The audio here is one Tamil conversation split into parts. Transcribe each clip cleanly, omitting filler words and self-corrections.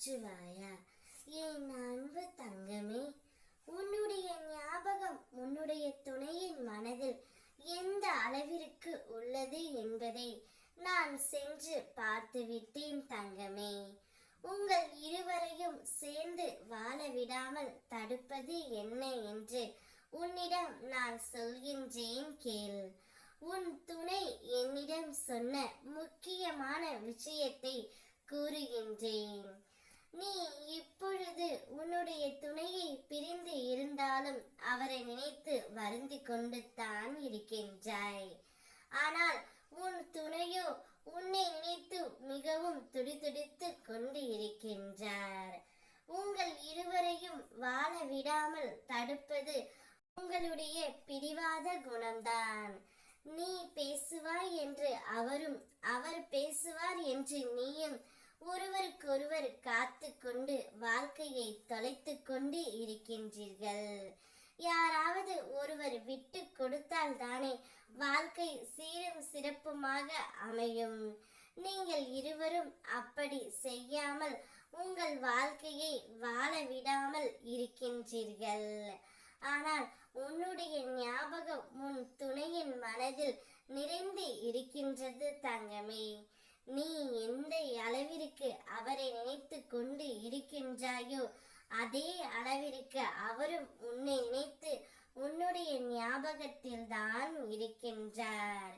நமச்சிவாயா. என் அன்பு தங்கமே, உன்னுடைய ஞாபகம் உன்னுடைய துணையின் மனதில் எந்த அளவிற்கு உள்ளது என்பதை நான் சென்று பார்த்துவிட்டேன் தங்கமே. உங்கள் இருவரையும் சேர்ந்து வாழ விடாமல் தடுப்பது என்ன என்று உன்னிடம் நான் சொல்கின்றேன் கேள். உன் துணை என்னிடம் சொன்ன முக்கியமான விஷயத்தை கூறுகின்றேன். நீ இப்பொழுது உன்னுடைய துணையை பிரிந்து இருந்தாலும் அவரை நினைத்து வருந்தி கொண்டு தான் இருக்கின்றாய். ஆனால் உன் துணையோ உன்னை நினைத்து மிகவும் துடிதுடித்து கொண்டு இருக்கின்றார். உங்கள் இருவரையும் வாழ விடாமல் தடுப்பது உங்களுடைய பிடிவாத குணம்தான். நீ பேசுவாய் என்று அவரும், அவர் பேசுவார் என்று நீயும் ஒருவருக்கொருவர் காத்து கொண்டு வாழ்க்கையை தொலைத்து கொண்டு இருக்கின்றீர்கள். யாராவது ஒருவர் விட்டு கொடுத்தால் தானே வாழ்க்கை சீரும் சிறப்புமாக அமையும். நீங்கள் இருவரும் அப்படி செய்யாமல் உங்கள் வாழ்க்கையை வாழ விடாமல் இருக்கின்றீர்கள். ஆனால் உன்னுடைய ஞாபகம் உன் துணையின் மனதில் நிறைந்து இருக்கின்றது தங்கமே. நீ எந்த அளவிற்கு அவரை நினைத்து கொண்டு இருக்கின்றாயோ அதே அளவிற்கு அவரும் உன்னை நினைத்து உன்னுடைய ஞாபகத்தில் தான் இருக்கின்றார்.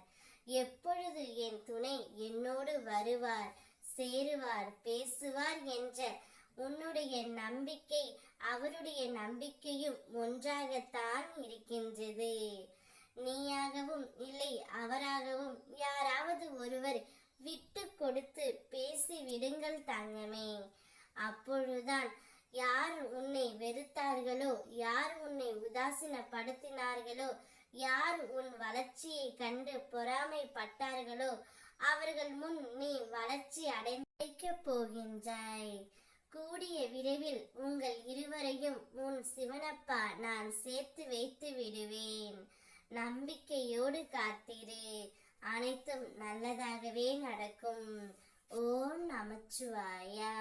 எப்பொழுது என் துணை என்னோடு வருவார், சேருவார், பேசுவார் என்ற உன்னுடைய நம்பிக்கை அவருடைய நம்பிக்கையும் ஒன்றாகத்தான் இருக்கின்றது. நீயாகவும் இல்லை அவராகவும் யாராவது ஒருவர் விட்டு கொடுத்து பேசி விடுங்கள் தங்கமே. அப்பொழுதுதான் யார் உன்னை வெறுத்தார்களோ, யார் உன்னை உதாசீனப்படுத்தினார்களோ, யார் உன் வளர்ச்சியை கண்டு பொறாமைப்பட்டார்களோ அவர்கள் முன் நீ வளர்ச்சி அடைக்க போகின்றாய். கூடிய விரைவில் உங்கள் இருவரையும் உன் சிவனப்பா நான் சேர்த்து வைத்து விடுவேன். நம்பிக்கையோடு காத்திரு, அனைத்தும் நல்லதாகவே நடக்கும். ஓம் நமச்சிவாயா.